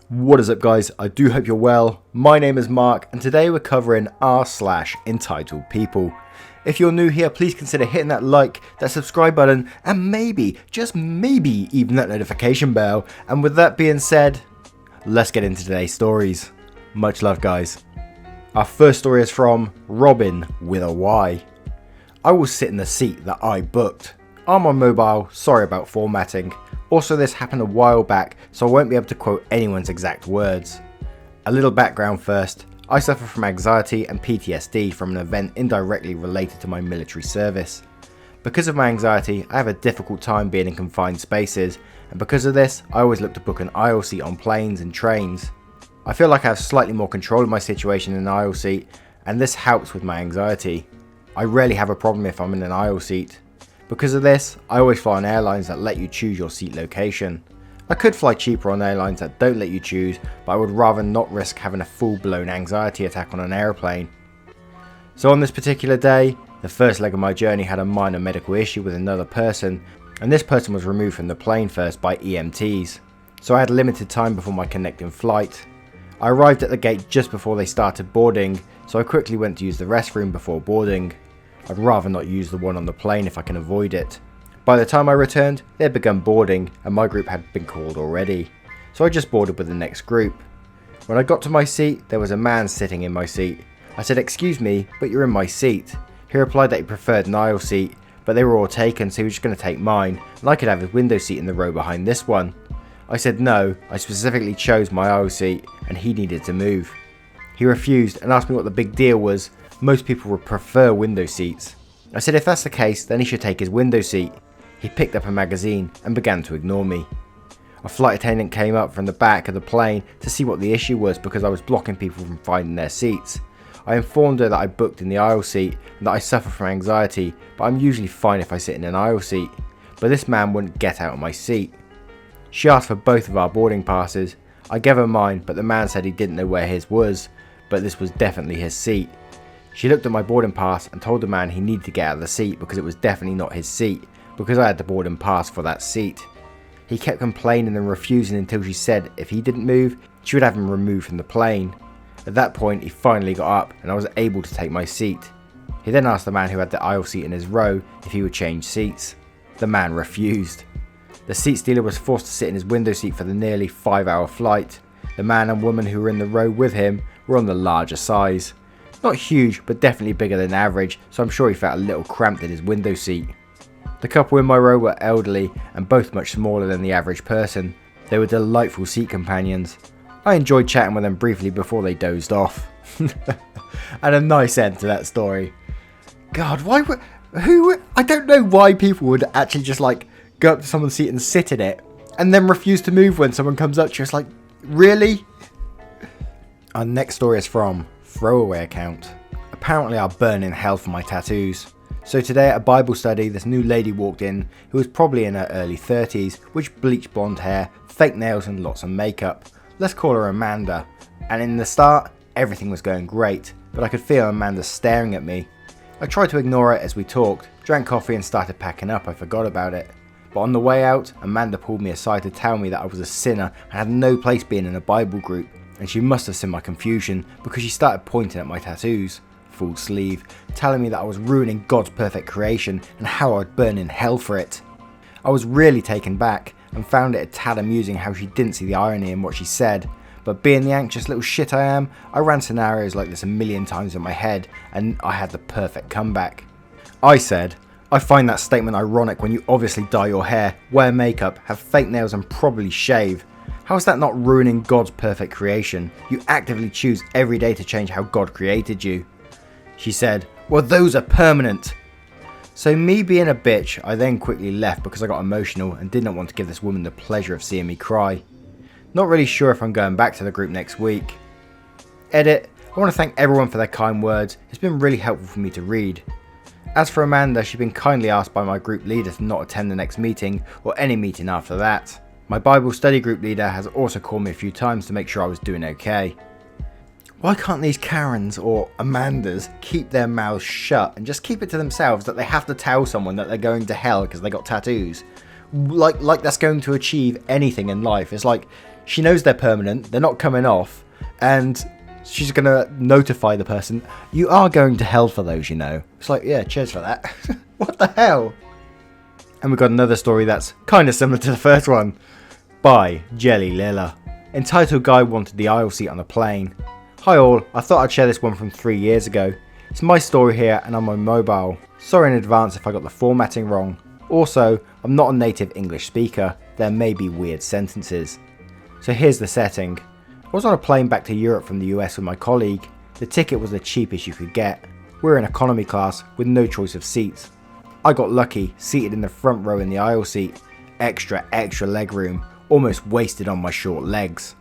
What is up, guys? I do hope you're well. My name is Mark and today we're covering entitled people. If you're new here, please consider hitting that like, that subscribe button, and maybe, just maybe, even that notification bell. And with that being said, let's get into today's stories. Much love, guys. Our first story is from Robin with a Y. I will sit in the seat that I booked. I'm on mobile, sorry about formatting. Also, this happened a while back, so I won't be able to quote anyone's exact words. A little background first. I suffer from anxiety and PTSD from an event indirectly related to my military service. Because of my anxiety, I have a difficult time being in confined spaces, and because of this, I always look to book an aisle seat on planes and trains. I feel like I have slightly more control of my situation in an aisle seat, and this helps with my anxiety. I rarely have a problem if I'm in an aisle seat. Because of this, I always fly on airlines that let you choose your seat location. I could fly cheaper on airlines that don't let you choose, but I would rather not risk having a full-blown anxiety attack on an airplane. So on this particular day, the first leg of my journey had a minor medical issue with another person, and this person was removed from the plane first by EMTs. So I had limited time before my connecting flight. I arrived at the gate just before they started boarding, so I quickly went to use the restroom before boarding. I'd rather not use the one on the plane if I can avoid it. By the time I returned, they had begun boarding and my group had been called already, so I just boarded with the next group. When I got to my seat, there was a man sitting in my seat. I said, "Excuse me, but you're in my seat." He replied that he preferred an aisle seat, but they were all taken, so he was just going to take mine, and I could have his window seat in the row behind this one. I said no, I specifically chose my aisle seat, and he needed to move. He refused and asked me what the big deal was. Most people would prefer window seats. I said if that's the case, then he should take his window seat. He picked up a magazine and began to ignore me. A flight attendant came up from the back of the plane to see what the issue was because I was blocking people from finding their seats. I informed her that I booked in the aisle seat and that I suffer from anxiety, but I'm usually fine if I sit in an aisle seat. But this man wouldn't get out of my seat. She asked for both of our boarding passes. I gave her mine, but the man said he didn't know where his was, but this was definitely his seat. She looked at my boarding pass and told the man he needed to get out of the seat because it was definitely not his seat, because I had the boarding pass for that seat. He kept complaining and refusing until she said if he didn't move, she would have him removed from the plane. At that point, he finally got up and I was able to take my seat. He then asked the man who had the aisle seat in his row if he would change seats. The man refused. The seat stealer was forced to sit in his window seat for the nearly 5-hour flight. The man and woman who were in the row with him were on the larger size. Not huge, but definitely bigger than average, so I'm sure he felt a little cramped in his window seat. The couple in my row were elderly and both much smaller than the average person. They were delightful seat companions. I enjoyed chatting with them briefly before they dozed off. And a nice end to that story. God, I don't know why people would actually just go up to someone's seat and sit in it and then refuse to move when someone comes up to you. It's like, really? Our next story is from throwaway account. Apparently I'll burn in hell for my tattoos. So today at a Bible study, this new lady walked in who was probably in her early 30s, with bleached blonde hair, fake nails and lots of makeup. Let's call her Amanda. And in the start, everything was going great, but I could feel Amanda staring at me. I tried to ignore it as we talked, drank coffee and started packing up. I forgot about it. But on the way out, Amanda pulled me aside to tell me that I was a sinner and had no place being in a Bible group. And she must have seen my confusion because she started pointing at my tattoos, full sleeve, telling me that I was ruining God's perfect creation and how I'd burn in hell for it. I was really taken back and found it a tad amusing how she didn't see the irony in what she said, but being the anxious little shit I am, I ran scenarios like this a million times in my head and I had the perfect comeback. I said, "I find that statement ironic when you obviously dye your hair, wear makeup, have fake nails and probably shave. How is that not ruining God's perfect creation? You actively choose every day to change how God created you." She said, "Well, those are permanent." So me being a bitch, I then quickly left because I got emotional and did not want to give this woman the pleasure of seeing me cry. Not really sure if I'm going back to the group next week. Edit, I want to thank everyone for their kind words. It's been really helpful for me to read. As for Amanda, she's been kindly asked by my group leader to not attend the next meeting or any meeting after that. My Bible study group leader has also called me a few times to make sure I was doing okay. Why can't these Karens or Amandas keep their mouths shut and just keep it to themselves that they have to tell someone that they're going to hell because they got tattoos? Like that's going to achieve anything in life. It's like, She knows they're permanent, they're not coming off, and she's going to notify the person, you are going to hell for those, you know. It's like, yeah, cheers for that. What the hell? And we've got another story that's kind of similar to the first one. By jellylaila. Entitled guy wanted the aisle seat on a plane. Hi all, I thought I'd share this one from 3 years ago. It's my story here and on my mobile. Sorry in advance if I got the formatting wrong. Also, I'm not a native English speaker, there may be weird sentences. So here's the setting. I was on a plane back to Europe from the US with my colleague. The ticket was the cheapest you could get. We were in economy class with no choice of seats. I got lucky, seated in the front row in the aisle seat. Extra leg room, almost wasted on my short legs.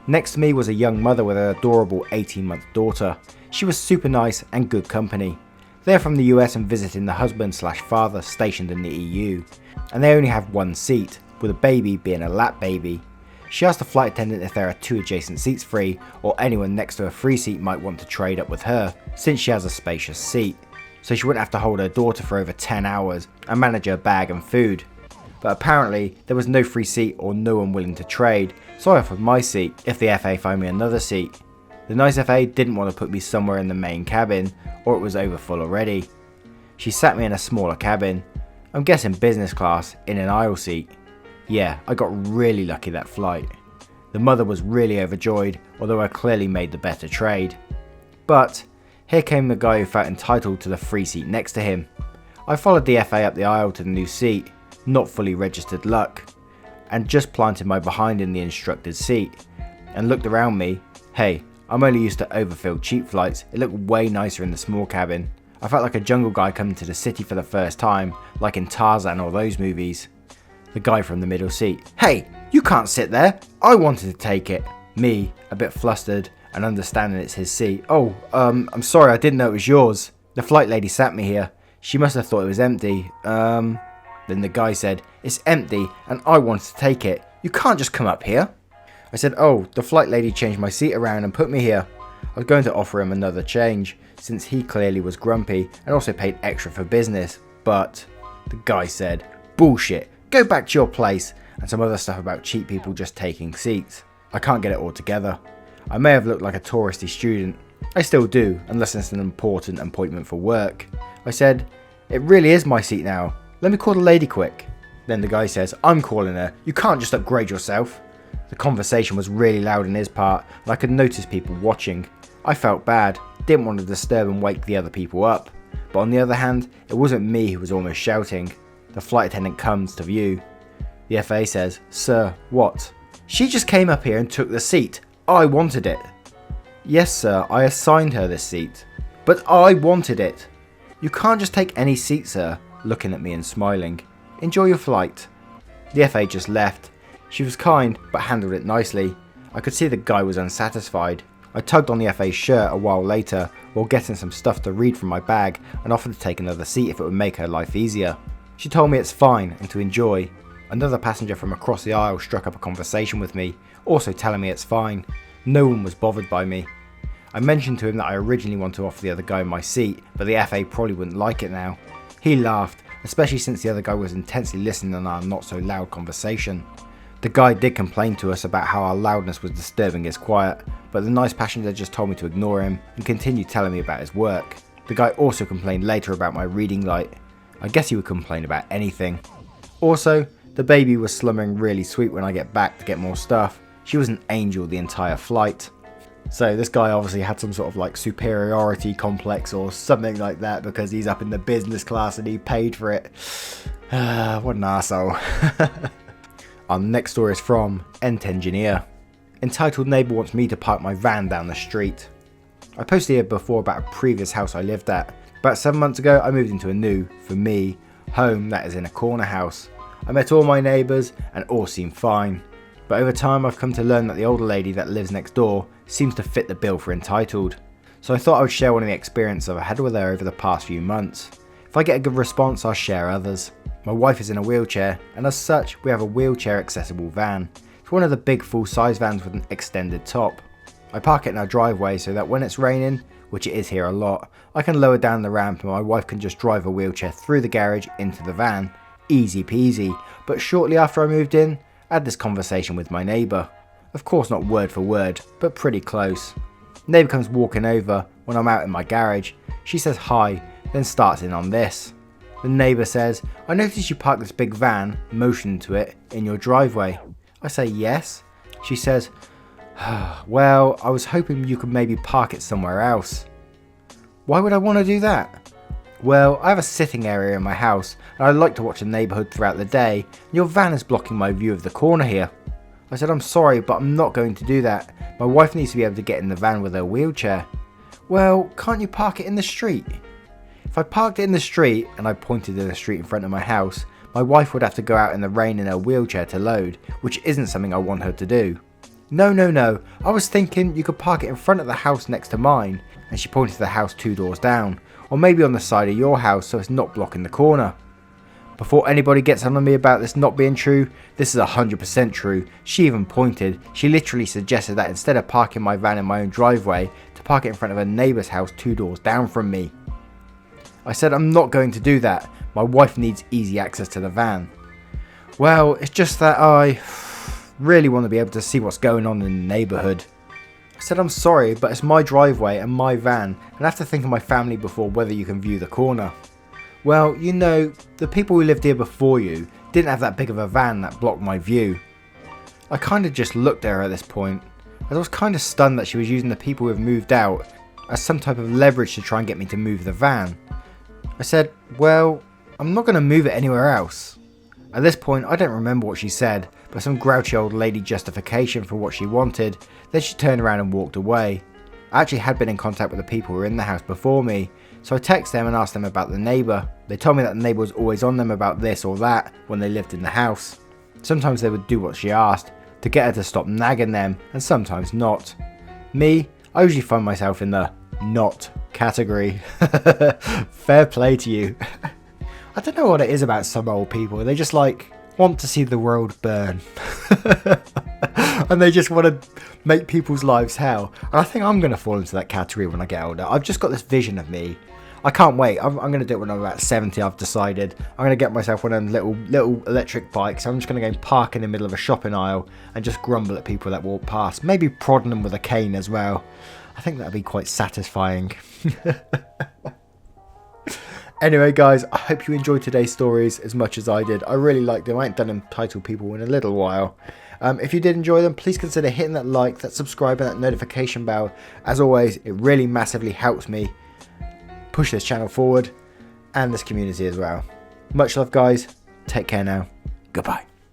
Next to me was a young mother with her adorable 18-month daughter. She was super nice and good company. They're from the US and visiting the husband/father stationed in the EU, and they only have one seat, with a baby being a lap baby. She asked the flight attendant if there are 2 adjacent seats free, or anyone next to a free seat might want to trade up with her, since she has a spacious seat, so she wouldn't have to hold her daughter for over 10 hours and manage her bag and food. But apparently there was no free seat or no one willing to trade, so I offered my seat if the FA found me another seat. The nice FA didn't want to put me somewhere in the main cabin, or it was overfull already. She sat me in a smaller cabin, I'm guessing business class, in an aisle seat. Yeah, I got really lucky that flight. The mother was really overjoyed, although I clearly made the better trade. But here came the guy who felt entitled to the free seat next to him. I followed the FA up the aisle to the new seat, not fully registered luck, and just planted my behind in the instructed seat, and looked around me. Hey, I'm only used to overfilled cheap flights, it looked way nicer in the small cabin. I felt like a jungle guy coming to the city for the first time, like in Tarzan or those movies. The guy from the middle seat, hey, you can't sit there, I wanted to take it. Me, a bit flustered and understanding it's his seat. Oh, I'm sorry, I didn't know it was yours. The flight lady sat me here, she must have thought it was empty. Then the guy said, it's empty and I wanted to take it, you can't just come up here. I said, oh, the flight lady changed my seat around and put me here. I was going to offer him another change, since he clearly was grumpy and also paid extra for business, but the guy said, bullshit, go back to your place, and some other stuff about cheap people just taking seats. I can't get it all together. I may have looked like a touristy student. I still do, unless it's an important appointment for work. I said, it really is my seat now. Let me call the lady quick. Then the guy says, I'm calling her. You can't just upgrade yourself. The conversation was really loud on his part, and I could notice people watching. I felt bad, didn't want to disturb and wake the other people up. But on the other hand, it wasn't me who was almost shouting. The flight attendant comes to view. The FA says, sir, what? She just came up here and took the seat. I wanted it. Yes sir, I assigned her this seat. But I wanted it. You can't just take any seat, sir, looking at me and smiling. Enjoy your flight. The FA just left. She was kind, but handled it nicely. I could see the guy was unsatisfied. I tugged on the FA's shirt a while later, while getting some stuff to read from my bag, and offered to take another seat if it would make her life easier. She told me it's fine and to enjoy. Another passenger from across the aisle struck up a conversation with me, also telling me it's fine. No one was bothered by me. I mentioned to him that I originally wanted to offer the other guy my seat, but the FA probably wouldn't like it now. He laughed, especially since the other guy was intensely listening on our not so loud conversation. The guy did complain to us about how our loudness was disturbing his quiet, but the nice passenger just told me to ignore him and continued telling me about his work. The guy also complained later about my reading light. I guess he would complain about anything. Also, the baby was slumbering really sweet when I get back to get more stuff. She was an angel the entire flight. So this guy obviously had some sort of like superiority complex or something like that because he's up in the business class and he paid for it. What an arsehole. Our next story is from nthengineer. Entitled neighbour wants me to park my van down the street. I posted here before about a previous house I lived at. About 7 months ago I moved into a new, for me, home that is in a corner house. I met all my neighbours and all seemed fine. But over time I've come to learn that the older lady that lives next door seems to fit the bill for entitled. So I thought I would share one of the experiences I've had with her over the past few months. If I get a good response I'll share others. My wife is in a wheelchair, and as such we have a wheelchair accessible van. It's one of the big full size vans with an extended top. I park it in our driveway so that when it's raining, which it is here a lot, I can lower down the ramp and my wife can just drive a wheelchair through the garage into the van. Easy peasy. But shortly after I moved in, I had this conversation with my neighbour. Of course not word for word, but pretty close. Neighbour comes walking over when I'm out in my garage. She says hi, then starts in on this. The neighbour says, "I noticed you parked this big van, motioning to it, in your driveway." I say yes. She says, "Well, I was hoping you could maybe park it somewhere else." Why would I want to do that? Well, I have a sitting area in my house and I like to watch the neighbourhood throughout the day, and your van is blocking my view of the corner here. I said, "I'm sorry, but I'm not going to do that. My wife needs to be able to get in the van with her wheelchair." "Well, can't you park it in the street?" If I parked it in the street, and I pointed to the street in front of my house, my wife would have to go out in the rain in her wheelchair to load, which isn't something I want her to do. No, I was thinking you could park it in front of the house next to mine," and she pointed to the house 2 doors down, "or maybe on the side of your house so it's not blocking the corner." Before anybody gets on me about this not being true, this is 100% true. She even pointed. She literally suggested that instead of parking my van in my own driveway, to park it in front of a neighbour's house 2 doors down from me. I said, "I'm not going to do that. My wife needs easy access to the van." "Well, it's just that I really want to be able to see what's going on in the neighbourhood." I said, "I'm sorry, but it's my driveway and my van, and I have to think of my family before whether you can view the corner." "Well, you know, the people who lived here before you didn't have that big of a van that blocked my view." I kind of just looked at her at this point, as I was kind of stunned that she was using the people who have moved out as some type of leverage to try and get me to move the van. I said, "Well, I'm not going to move it anywhere else." At this point, I don't remember what she said, but some grouchy old lady justification for what she wanted. Then she turned around and walked away. I actually had been in contact with the people who were in the house before me, so I texted them and asked them about the neighbour. They told me that the neighbour was always on them about this or that when they lived in the house. Sometimes they would do what she asked to get her to stop nagging them, and sometimes not. Me, I usually find myself in the not category. Fair play to you. I don't know what it is about some old people. They just want to see the world burn. And they just want to make people's lives hell. And I think I'm going to fall into that category when I get older. I've just got this vision of me. I can't wait. I'm going to do it when I'm about 70. I've decided. I'm going to get myself one of them little electric bikes. I'm just going to go and park in the middle of a shopping aisle and just grumble at people that walk past. Maybe prodding them with a cane as well. I think that'd be quite satisfying. Anyway guys, I hope you enjoyed today's stories as much as I did. I really liked them. I ain't done Entitled People in a little while. If you did enjoy them, please consider hitting that like, that subscribe and that notification bell. As always, it really massively helps me push this channel forward and this community as well. Much love guys. Take care now. Goodbye.